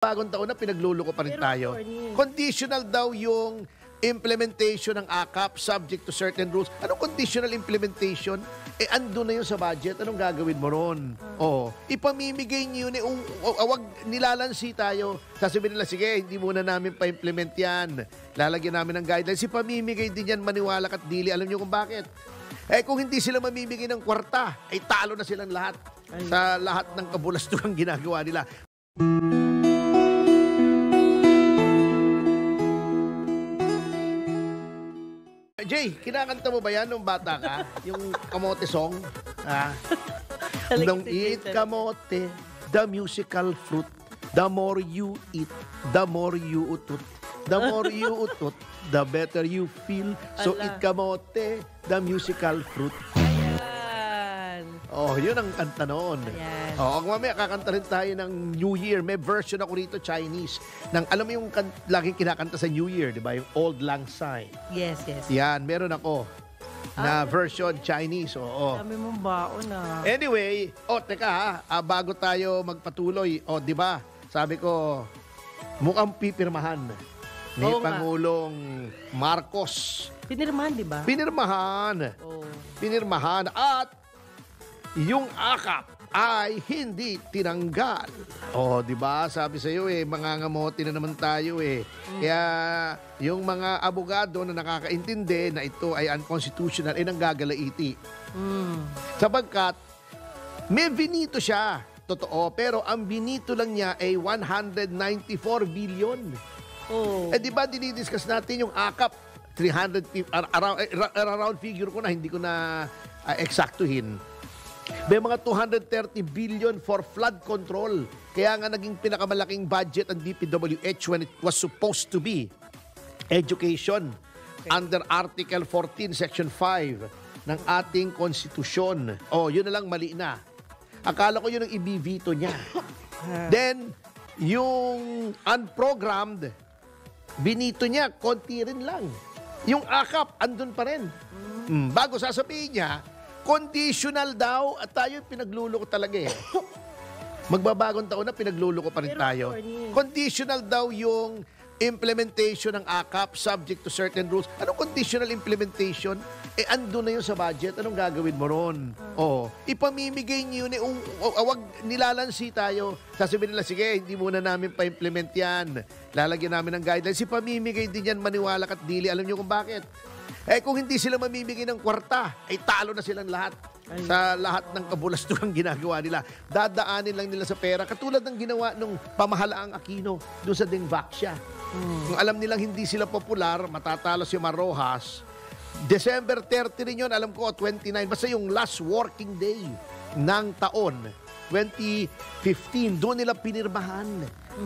Bagong taon na pinagluloko pa rin Pero tayo. Conditional daw yung implementation ng AKAP subject to certain rules. Anong conditional implementation? Ando na yun sa budget. Anong gagawin mo ron? Ipamimigay niyo yun. Wag nilalansi tayo. Sasabihin nila, sige, hindi muna namin pa-implement yan. Lalagyan namin ng guidelines. Ipamimigay din yan, maniwala at dili. Alam niyo kung bakit? Kung hindi sila mamimigay ng kwarta, ay talo na silang lahat. Sa lahat ng kabulastugang ginagawa nila. Jay, kinakanta mo ba yan nung bata ka? Yung kamote song? Nung eat kamote, the musical fruit. The more you eat, the more you utut. The more you utut, the better you feel. So eat kamote, the musical fruit. Yun ang kanta noon. Kung mamaya kakanta rin tayo ng New Year. May version ako rito, Chinese. Alam mo yung laging kinakanta sa New Year, di ba? Yung Auld Lang Syne. Yes. Yan, meron ako na version Chinese. Dami mong baon na. Anyway, teka bago tayo magpatuloy, di ba? Sabi ko, mukhang pipirmahan ni Pangulong Marcos. Pinirmahan, di ba? Pinirmahan. Pinirmahan at yung AKAP ay hindi tinanggal. Di ba? Sabi sa iyo mangangamote na naman tayo Kaya yung mga abogado na nakakaintindi na ito ay unconstitutional ay nanggagalaiti. Sabagkat may binito siya. Totoo, pero ang binito lang niya ay 194 billion. Di ba dinidiscuss natin yung AKAP 350 around figure ko na hindi ko na eksaktuhin. May mga 230 billion for flood control. Kaya nga naging pinakamalaking budget ang DPWH when it was supposed to be education under Article 14, Section 5 ng ating konstitusyon. Yun na lang mali na. Akala ko yun ang ibivito niya. Then, yung unprogrammed, binito niya, konti rin lang. Yung AKAP, andun pa rin. Bago sasabihin niya, conditional daw at tayo pinagluloko talaga Magbabagong taon na pinagluloko pa rin tayo. Conditional daw yung implementation ng AKAP subject to certain rules. Anong conditional implementation? Ando na yun sa budget. Anong gagawin mo ron? Ipamimigay niyo yun. Wag nilalansi tayo. Sasabihin nila, sige, hindi muna namin pa-implement yan. Lalagyan namin ng guidelines. Ipamimigay din yan, maniwala at dili. Alam niyo kung bakit? Kung hindi sila mamimigay ng kwarta, ay talo na silang lahat. Sa lahat ng kabulastugang ginagawa nila. Dadaanin lang nila sa pera. Katulad ng ginawa nung pamahalaang Aquino doon sa Dingvaxia. Kung alam nilang hindi sila popular, matatalo si Marrojas. December 30 rin yun, alam ko, 29. Basta yung last working day ng taon, 2015, doon nila pinirmahan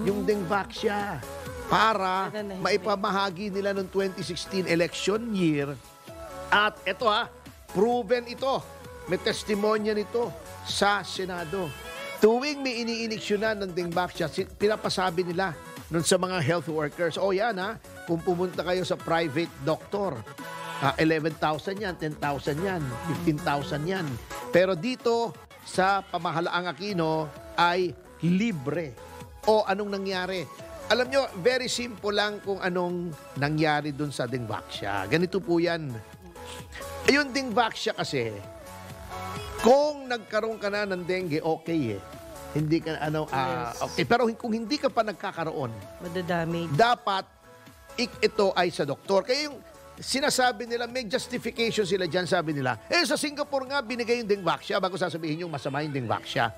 yung Dingvaxia para maipamahagi nila noong 2016 election year. At ito proven ito. May testimonya nito sa Senado. Tuwing may iniiniksyonan ng Dingvaxia, pinapasabi nila nun sa mga health workers, kung pumunta kayo sa private doctor, 11,000 yan, 10,000 yan, 15,000 yan. Pero dito sa pamahalaang Aquino ay libre. Anong nangyari? Alam nyo, very simple lang kung anong nangyari dun sa Dingvaxia. Ganito po yan. Yung Dingvaxia kasi, kung nagkaroon ka na ng dengue, okay Hindi ka, okay. Pero kung hindi ka pa nagkakaroon, madadamage. Dapat, ito ay sa doktor. Kaya yung sinasabi nila, may justification sila dyan, sabi nila, sa Singapore nga, binigay yung Dingvaxia bago sasabihin yung masama yung Dingvaxia.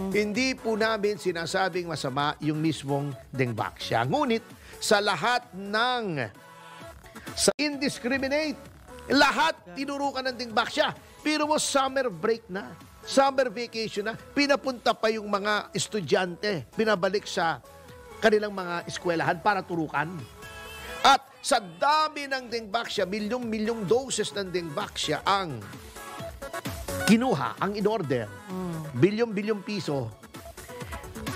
Hindi po namin sinasabing masama yung mismong Dingvaxia. Ngunit, sa lahat sa indiscriminate, lahat tinurukan ng Dingvaxia. Pero mo summer break na, summer vacation na, pinapunta pa yung mga estudyante, pinabalik sa kanilang mga eskwelahan para turukan. At sa dami ng Dingvaxia, milyong-milyong doses ng Dingvaxia ang kinuha, ang in-order. Bilyong-bilyong piso.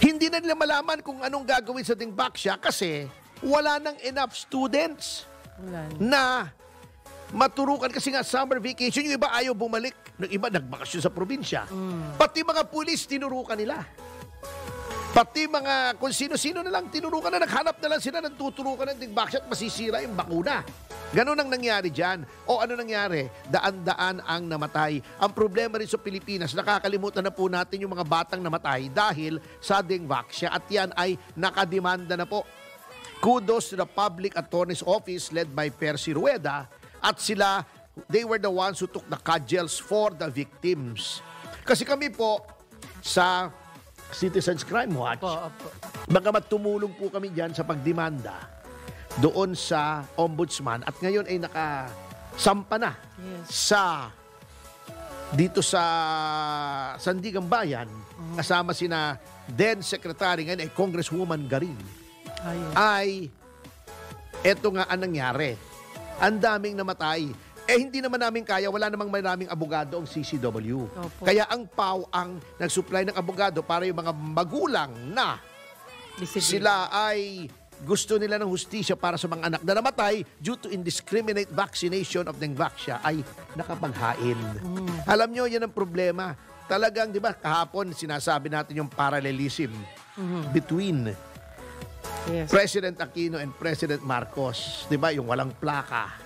Hindi na nila malaman kung anong gagawin sa Dingvaxia kasi wala nang enough students na maturukan kasi nga summer vacation. Yung iba ayaw bumalik. Yung iba nagbakasyon sa probinsya. Pati mga pulis tinurukan nila. Pati mga kung sino-sino na lang tinurukan na, naghanap na lang sila ng tuturukan ng vaccine at masisira yung bakuna. Ganon ang nangyari dyan. O ano nangyari? Daan-daan ang namatay. Ang problema rin sa Pilipinas, nakakalimutan na po natin yung mga batang namatay dahil sa vaccine at yan ay nakademanda na po. Kudos to the Public Attorney's Office led by Percy Rueda at sila, they were the ones who took the cudgels for the victims. Kasi kami po sa Citizens Crime Watch, bagamat tumulong po kami dyan sa pagdemanda doon sa ombudsman at ngayon ay nakasampa na sa dito sa Sandigang Bayan kasama sina then Secretary ngayon ay Congresswoman Garin. Ay eto nga ang nangyari. Ang daming namatay. Hindi naman namin kaya, wala namang maraming abogado ang CCW. Opo. Kaya ang PAW ang nag-supply ng abogado para yung mga magulang na sila ay gusto nila ng hustisya para sa mga anak na namatay due to indiscriminate vaccination of Dengvaxia ay nakapaghain. Alam nyo, yan ang problema. Talagang, di ba, kahapon sinasabi natin yung parallelism between President Aquino and President Marcos. Di ba, yung walang plaka.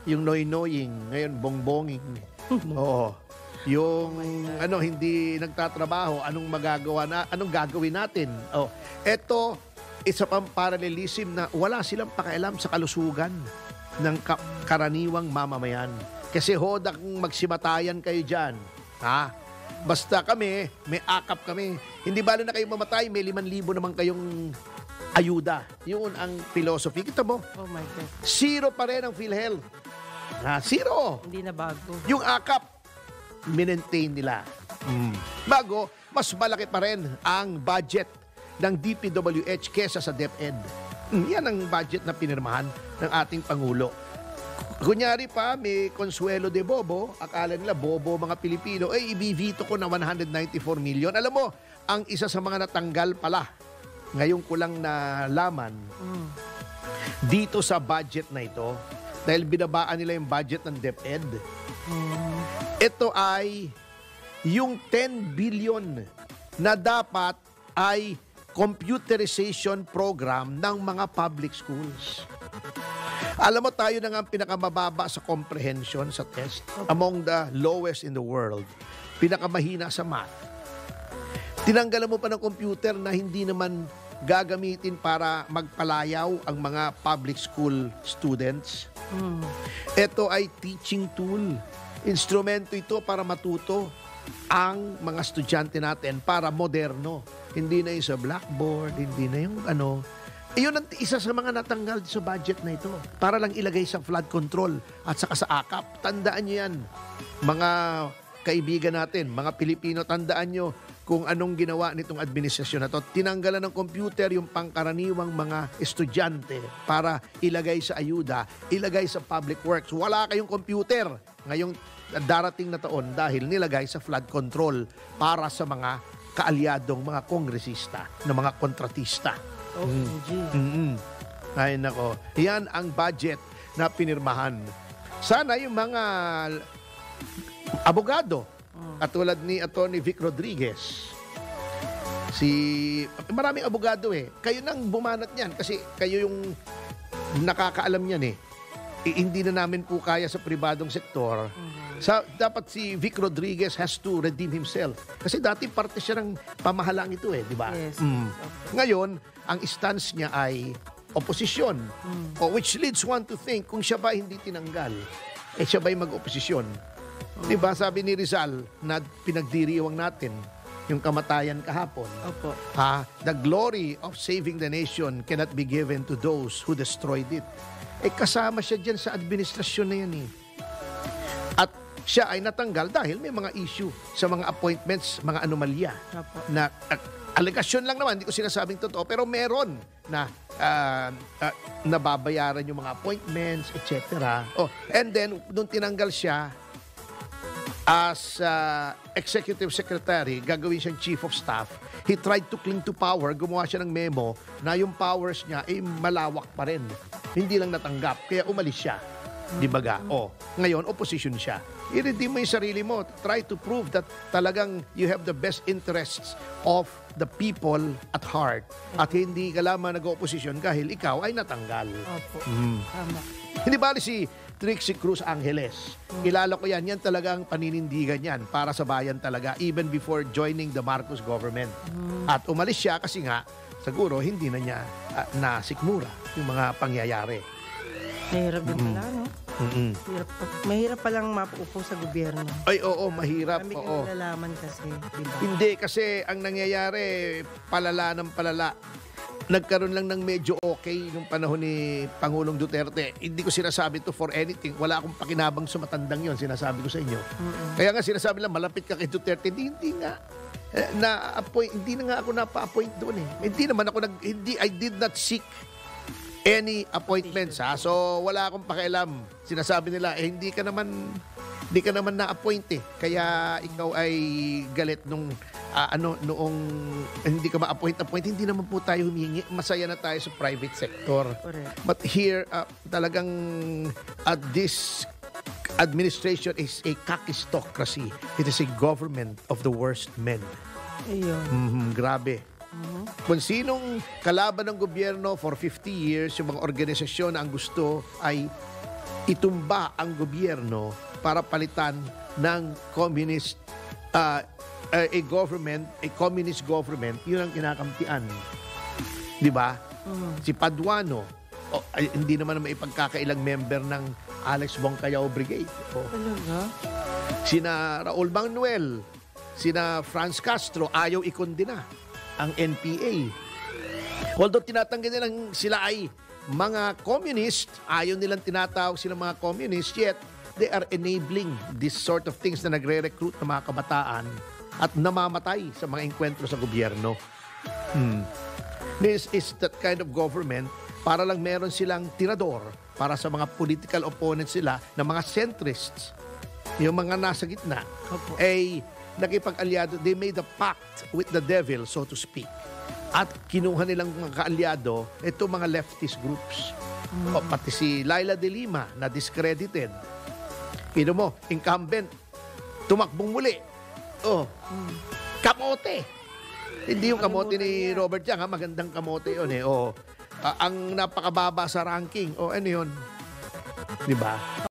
Yung noy-noying, ngayon bongbonging. Oo. Yung hindi nagtatrabaho, anong gagawin natin? Ito isa pang parallelism na wala silang pakialam sa kalusugan ng karaniwang mamamayan. Kasi hodang magsimatayan kayo diyan, Basta kami, may akap kami. Hindi bala na kayo mamatay, may 5,000 naman kayong ayuda. Yun ang philosophy. Kita mo? Oh my God. Zero pa rin ang PhilHealth. Zero. Hindi na bago. Yung akap, minentain nila. Bago, mas malaki pa rin ang budget ng DPWH kesa sa DepEd. Yan ang budget na pinirmahan ng ating Pangulo. Kunyari pa, may Consuelo de Bobo, akala nila bobo mga Pilipino, ibivito ko na 194 million. Alam mo, ang isa sa mga natanggal pala, ngayon ko lang nalaman, dito sa budget na ito, dahil binabaan nila yung budget ng DepEd, ito ay yung 10 billion na dapat ay computerization program ng mga public schools. Alam mo, tayo na nga ang pinakamababa sa comprehension sa test, among the lowest in the world, pinakamahina sa math. Tinanggalan mo pa ng computer na hindi naman gagamitin para magpalayaw ang mga public school students. Ito ay teaching tool. Instrumento ito para matuto ang mga estudyante natin para moderno. Hindi na yung sa blackboard, hindi na yung Iyon ang isa sa mga natanggal sa budget na ito para lang ilagay sa flood control at saka sa akap. Tandaan nyo yan, mga kaibigan natin, mga Pilipino, tandaan nyo kung anong ginawa nitong administrasyon na to. Tinanggalan ng computer yung pangkaraniwang mga estudyante para ilagay sa ayuda, ilagay sa public works. Wala kayong computer ngayong darating na taon dahil nilagay sa flood control para sa mga kaalyadong mga kongresista na mga kontratista. Ay nako, yan ang budget na pinirmahan. Sana yung mga abogado, katulad ni Attorney Vic Rodriguez, maraming abogado kayo nang bumanat niyan kasi kayo yung nakakaalam niyan hindi na namin po kaya sa pribadong sektor. Dapat si Vic Rodriguez has to redeem himself. Kasi dati parte siya ng pamahalaan ito di ba? Yes. Ngayon, ang stance niya ay oposisyon. Which leads one to think, kung siya ba hindi tinanggal, siya ba'y mag-oposisyon? Di ba sabi ni Rizal na pinagdiriwang natin yung kamatayan kahapon? Opo. The glory of saving the nation cannot be given to those who destroyed it. Kasama siya dyan sa administrasyon na yan At siya ay natanggal dahil may mga issue sa mga appointments, mga anomalya. Opo. Na alegasyon lang naman, hindi ko sinasabing totoo, pero meron na nababayaran yung mga appointments, etc. And then, nung tinanggal siya as executive secretary, gagawin siyang chief of staff, he tried to cling to power, gumawa siya ng memo na yung powers niya ay malawak pa rin. Hindi lang natanggap, kaya umalis siya. Di ba ga? Ngayon, opposition siya. I-redeem mo yung sarili mo. Try to prove that talagang you have the best interests of the people at heart. At hindi ka lamang nag-opposition dahil ikaw ay natanggal. Opo. Tama. Hindi bali si Trixie Cruz Angeles. Kilala ko yan. Yan talagang paninindigan yan para sa bayan talaga even before joining the Marcos government. At umalis siya kasi nga siguro hindi na niya nasikmura yung mga pangyayari. Mahirap din pala, no? Mahirap palang mapaupo sa gobyerno. Ay, oo, mahirap. Marami Oo. kang nalalaman kasi, diba? Hindi, kasi ang nangyayari, palala ng palala. Nagkaroon lang ng medyo okay nung panahon ni Pangulong Duterte. Hindi ko sinasabi to for anything. Wala akong pakinabang sa matandang yon, sinasabi ko sa inyo. Kaya nga sinasabi lang, malapit ka kay Duterte. Hindi nga. Hindi na nga ako napa-appoint doon eh. Hindi naman ako I did not seek any appointments ha. So wala akong pakialam. Sinasabi nila hindi ka naman na-appoint eh. Kaya ikaw ay galit nung noong hindi ka ma-appoint. Hindi naman po tayo humingi. Masaya na tayo sa private sector. Correct. But here talagang this administration is a kakistocracy. It is a government of the worst men. Ayun. Grabe. Kung sinong kalaban ng gobyerno for 50 years, yung mga organisasyon na ang gusto ay itumba ang gobyerno para palitan ng communist communist government, yun ang kinakampian. Di ba? Si Paduano, hindi naman na maipagkakailang member ng Alex Bongcayao Brigade. Talaga? Sina Raul Manuel, sina Franz Castro, ayaw ikondena ang NPA. Although tinatanggi nilang sila ay mga communist, ayaw nilang tinatawag sila mga communist, yet they are enabling this sort of things na nagre-recruit ng mga kabataan at namamatay sa mga engkwentro sa gobyerno. This is that kind of government para lang meron silang tirador para sa mga political opponents sila na mga centrists, yung mga nasa gitna, ay nakipag-alyado. They made a pact with the devil, so to speak. At kinuha nilang mga kaalyado, ito mga leftist groups. Pati si Laila de Lima na discredited. Kino mo, incumbent, tumakbong muli. Kamote. Hindi yung kamote ni Robert Yang, magandang kamote yun eh. Ang napakababa sa ranking. Ano yun? Diba?